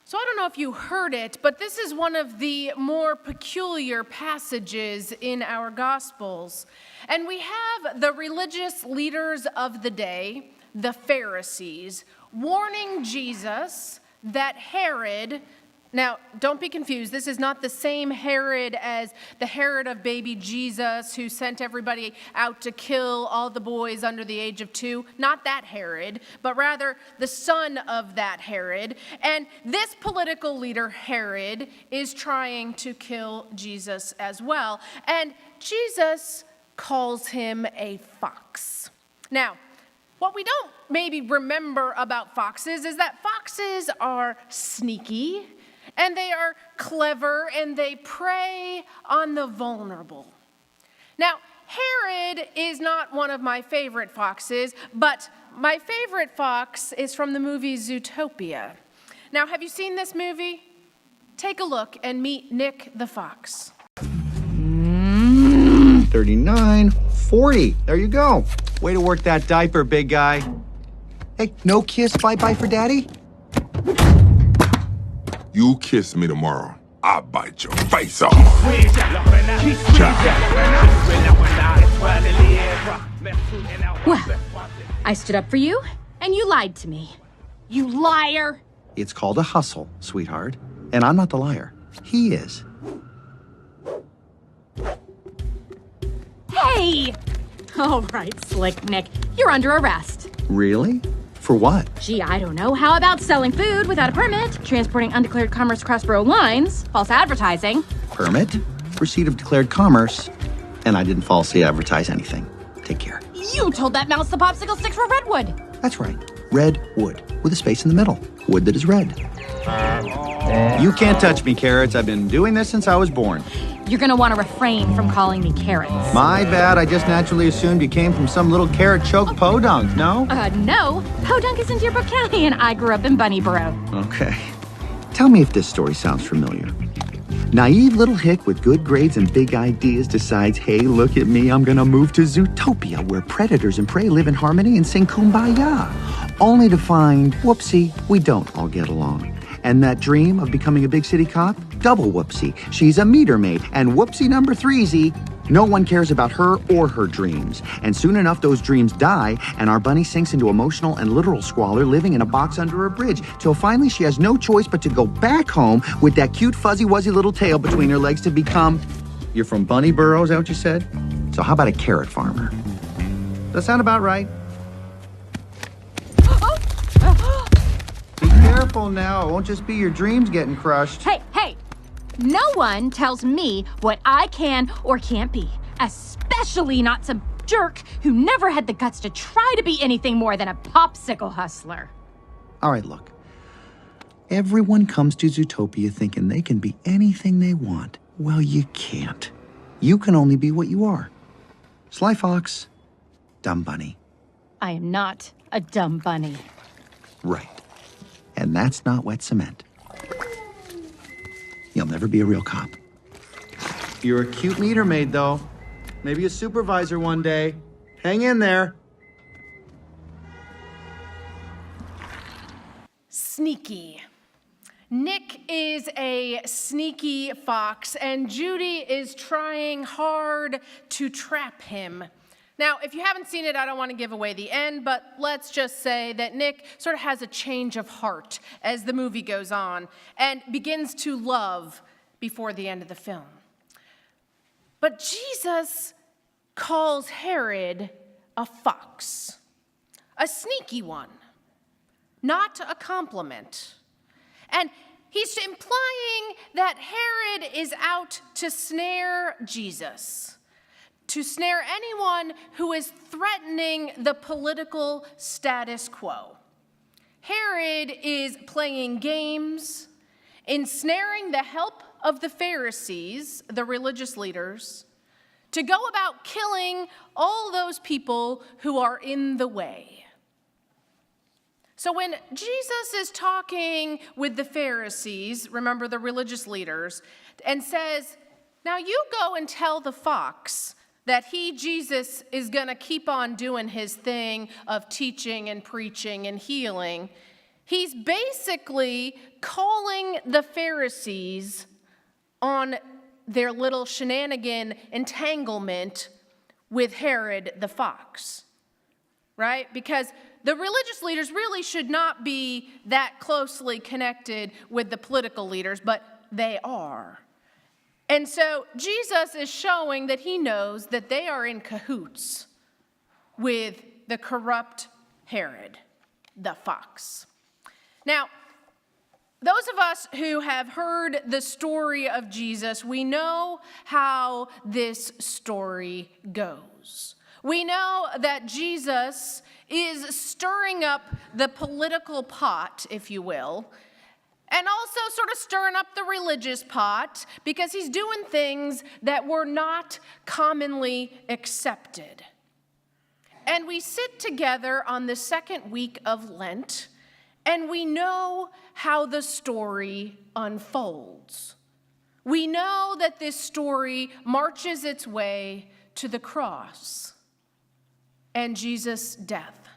So I don't know if you heard it, but this is one of the more peculiar passages in our Gospels. And we have the religious leaders of the day, the Pharisees, warning Jesus that Herod, now don't be confused, this is not the same Herod as the Herod of baby Jesus who sent everybody out to kill all the boys under the age of 2. Not that Herod, but rather the son of that Herod. And this political leader, Herod, is trying to kill Jesus as well. And Jesus calls him a fox. Now, what we don't maybe remember about foxes is that foxes are sneaky, and they are clever, and they prey on the vulnerable. Now, Herod is not one of my favorite foxes, but my favorite fox is from the movie Zootopia. Now, have you seen this movie? Take a look and meet Nick the fox. 39, 40. There you go. Way to work that diaper, big guy. Hey, no kiss, bye-bye for daddy? You kiss me tomorrow, I'll bite your face off. Well, I stood up for you, and you lied to me. You liar! It's called a hustle, sweetheart. And I'm not the liar. He is. Hey! All right, Slick Nick, you're under arrest. Really? For what? Gee, I don't know. How about selling food without a permit, transporting undeclared commerce across borough lines, false advertising? Permit, receipt of declared commerce, and I didn't falsely advertise anything. Take care. You told that mouse the popsicle sticks were redwood. That's right. Red wood, with a space in the middle. Wood that is red. You can't touch me, Carrots. I've been doing this since I was born. You're gonna want to refrain from calling me Carrots. My bad. I just naturally assumed you came from some little carrot-choked podunk, no? No. Podunk is in Deerbrook County, and I grew up in Bunnyboro. Okay. Tell me if this story sounds familiar. Naive little hick with good grades and big ideas decides, hey, look at me, I'm gonna move to Zootopia, where predators and prey live in harmony and sing Kumbaya. Only to find, whoopsie, we don't all get along. And that dream of becoming a big city cop? Double whoopsie. She's a meter maid. And whoopsie number threesy, no one cares about her or her dreams. And soon enough, those dreams die, and our bunny sinks into emotional and literal squalor, living in a box under a bridge, till finally she has no choice but to go back home with that cute, fuzzy-wuzzy little tail between her legs to become... You're from Bunnyboro, is that what you said? So how about a carrot farmer? Does that sound about right? Be careful now. It won't just be your dreams getting crushed. Hey! No one tells me what I can or can't be, especially not some jerk who never had the guts to try to be anything more than a popsicle hustler. All right, look. Everyone comes to Zootopia thinking they can be anything they want. Well, you can't. You can only be what you are. Sly Fox, dumb bunny. I am not a dumb bunny. Right. And that's not wet cement. You'll never be a real cop. You're a cute meter maid, though. Maybe a supervisor one day. Hang in there. Sneaky. Nick is a sneaky fox, and Judy is trying hard to trap him. Now, if you haven't seen it, I don't want to give away the end, but let's just say that Nick sort of has a change of heart as the movie goes on and begins to love before the end of the film. But Jesus calls Herod a fox, a sneaky one, not a compliment. And he's implying that Herod is out to snare Jesus, to snare anyone who is threatening the political status quo. Herod is playing games, ensnaring the help of the Pharisees, the religious leaders, to go about killing all those people who are in the way. So when Jesus is talking with the Pharisees, remember the religious leaders, and says, now you go and tell the fox that he, Jesus, is going to keep on doing his thing of teaching and preaching and healing, He's basically calling the Pharisees on their little shenanigan entanglement with Herod the fox, right? Because the religious leaders really should not be that closely connected with the political leaders, but they are. And so Jesus is showing that he knows that they are in cahoots with the corrupt Herod the fox. Now, those of us who have heard the story of Jesus, we know how this story goes. We know that Jesus is stirring up the political pot, if you will, and also sort of stirring up the religious pot because he's doing things that were not commonly accepted. And we sit together on the second week of Lent, and we know how the story unfolds. We know that this story marches its way to the cross and Jesus' death.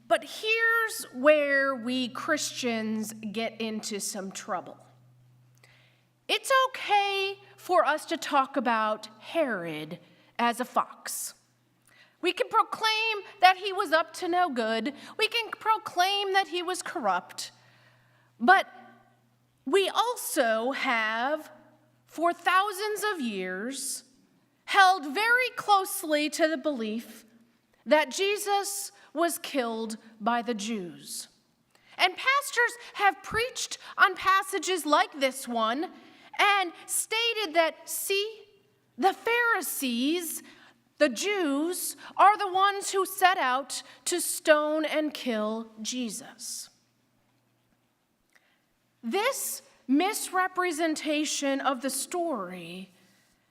But here's where we Christians get into some trouble. It's okay for us to talk about Herod as a fox. We can proclaim that he was up to no good. We can proclaim that he was corrupt. But we also have, for thousands of years, held very closely to the belief that Jesus was killed by the Jews. And pastors have preached on passages like this one and stated that, see, the Pharisees, the Jews, are the ones who set out to stone and kill Jesus. This misrepresentation of the story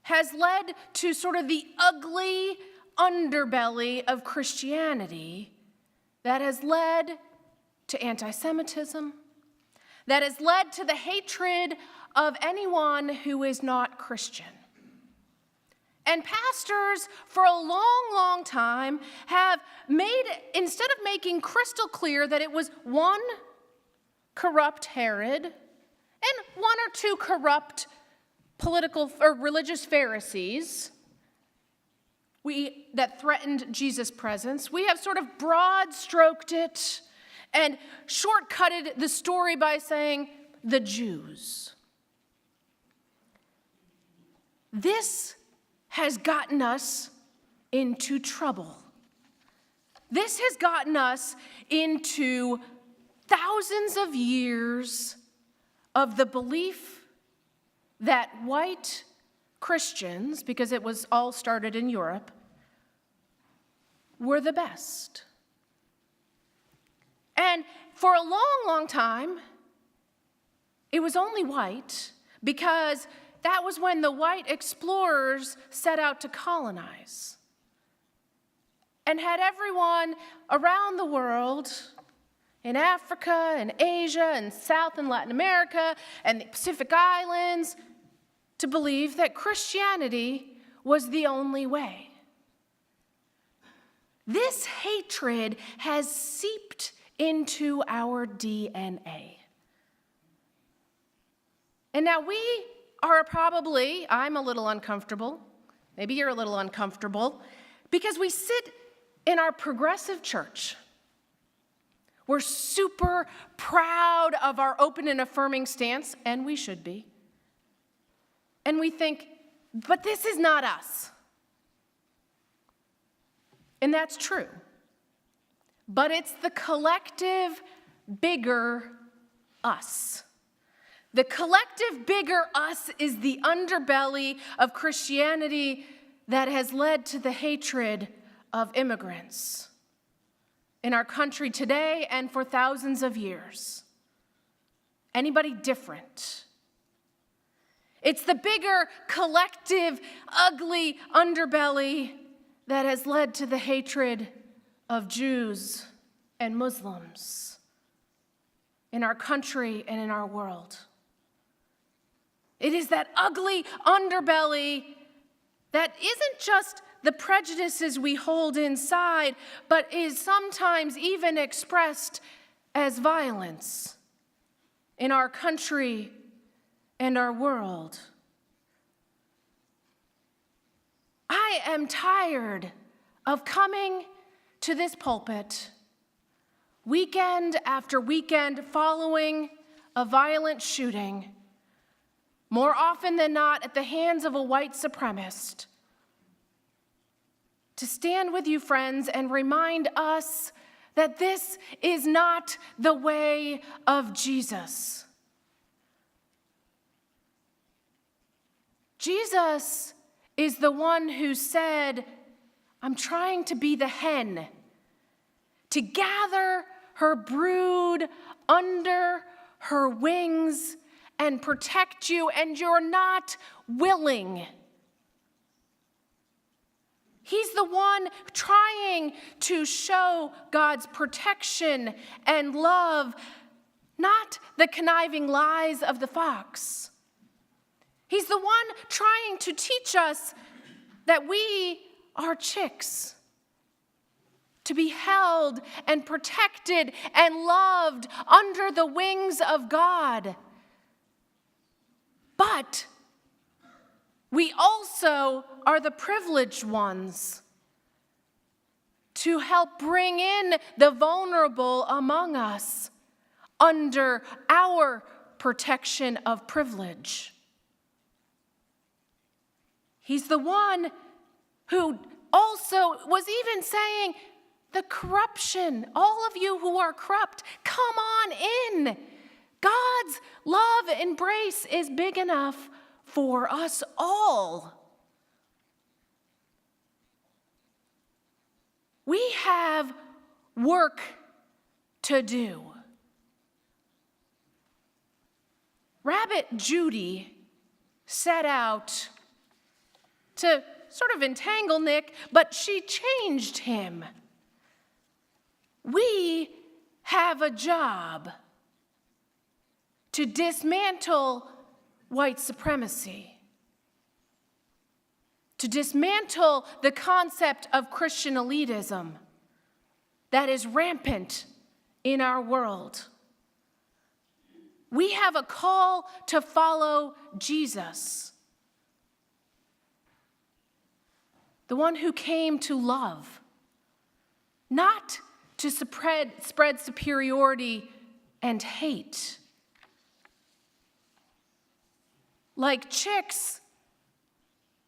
has led to sort of the ugly underbelly of Christianity that has led to anti-Semitism, that has led to the hatred of anyone who is not Christian. And pastors, for a long, long time, have made, instead of making crystal clear that it was one corrupt Herod and one or two corrupt political or religious Pharisees that threatened Jesus' presence, we have sort of broad-stroked it and shortcutted the story by saying the Jews. This has gotten us into trouble. This has gotten us into thousands of years of the belief that white Christians, because it was all started in Europe, were the best. And for a long, long time, it was only white because that was when the white explorers set out to colonize and had everyone around the world, in Africa and Asia and South and Latin America and the Pacific Islands, to believe that Christianity was the only way. This hatred has seeped into our DNA. And now we are probably, I'm a little uncomfortable, maybe you're a little uncomfortable, because we sit in our progressive church. We're super proud of our open and affirming stance, and we should be. And we think, but this is not us. And that's true. But it's the collective bigger us. The collective bigger us is the underbelly of Christianity that has led to the hatred of immigrants in our country today and for thousands of years. Anybody different? It's the bigger, collective, ugly underbelly that has led to the hatred of Jews and Muslims in our country and in our world. It is that ugly underbelly that isn't just the prejudices we hold inside, but is sometimes even expressed as violence in our country and our world. I am tired of coming to this pulpit weekend after weekend following a violent shooting, more often than not at the hands of a white supremacist, to stand with you, friends, and remind us that this is not the way of Jesus. Jesus is the one who said, I'm trying to be the hen, to gather her brood under her wings and protect you, and you're not willing. He's the one trying to show God's protection and love, not the conniving lies of the fox. He's the one trying to teach us that we are chicks, to be held and protected and loved under the wings of God. But we also are the privileged ones to help bring in the vulnerable among us under our protection of privilege. He's the one who also was even saying, the corruption, all of you who are corrupt, come on in. God's love embrace is big enough for us all. We have work to do. Rabbit Judy set out to sort of entangle Nick, but she changed him. We have a job to dismantle white supremacy, to dismantle the concept of Christian elitism that is rampant in our world. We have a call to follow Jesus, the one who came to love, not to spread superiority and hate. Like chicks,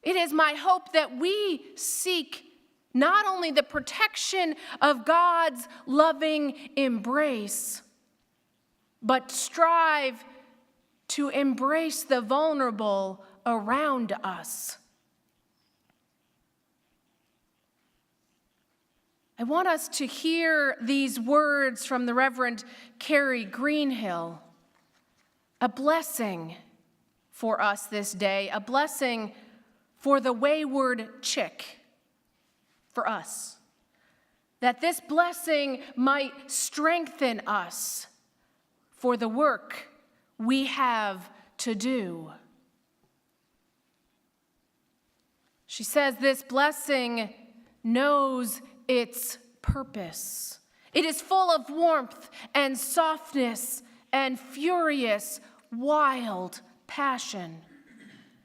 it is my hope that we seek not only the protection of God's loving embrace, but strive to embrace the vulnerable around us. I want us to hear these words from the Reverend Carrie Greenhill, a blessing for us this day, a blessing for the wayward chick, for us, that this blessing might strengthen us for the work we have to do. She says this blessing knows its purpose. It is full of warmth and softness and furious, wild passion.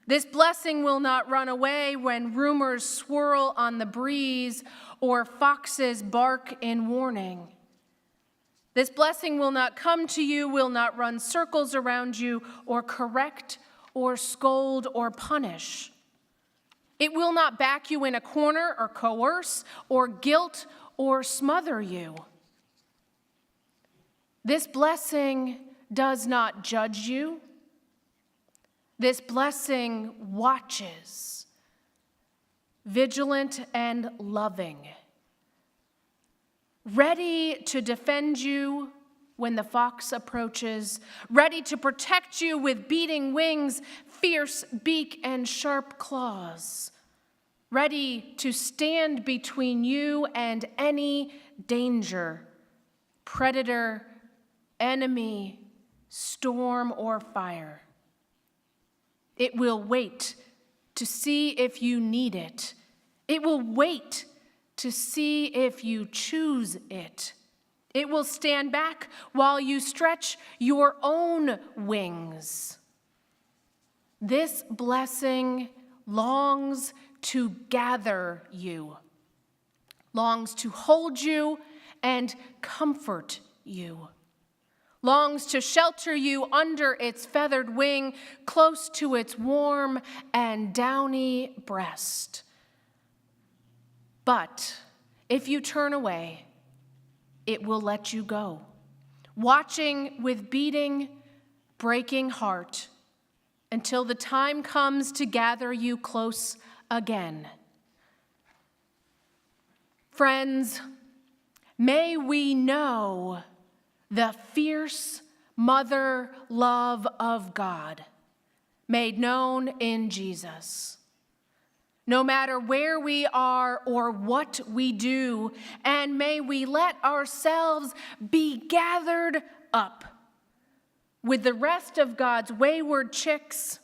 This blessing will not run away when rumors swirl on the breeze or foxes bark in warning. This blessing will not come to you, will not run circles around you, or correct, or scold, or punish. It will not back you in a corner, or coerce, or guilt, or smother you. This blessing does not judge you. This blessing watches, vigilant and loving, ready to defend you when the fox approaches, ready to protect you with beating wings, fierce beak, and sharp claws, ready to stand between you and any danger, predator, enemy, storm, or fire. It will wait to see if you need it It will wait to see if you choose it. It will stand back while you stretch your own wings. This blessing longs to gather you, longs to hold you and comfort you, longs to shelter you under its feathered wing, close to its warm and downy breast. But if you turn away, it will let you go, watching with beating, breaking heart until the time comes to gather you close again. Friends, may we know the fierce mother love of God made known in Jesus. No matter where we are or what we do, and may we let ourselves be gathered up with the rest of God's wayward chicks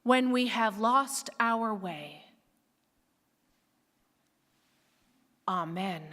when we have lost our way. Amen.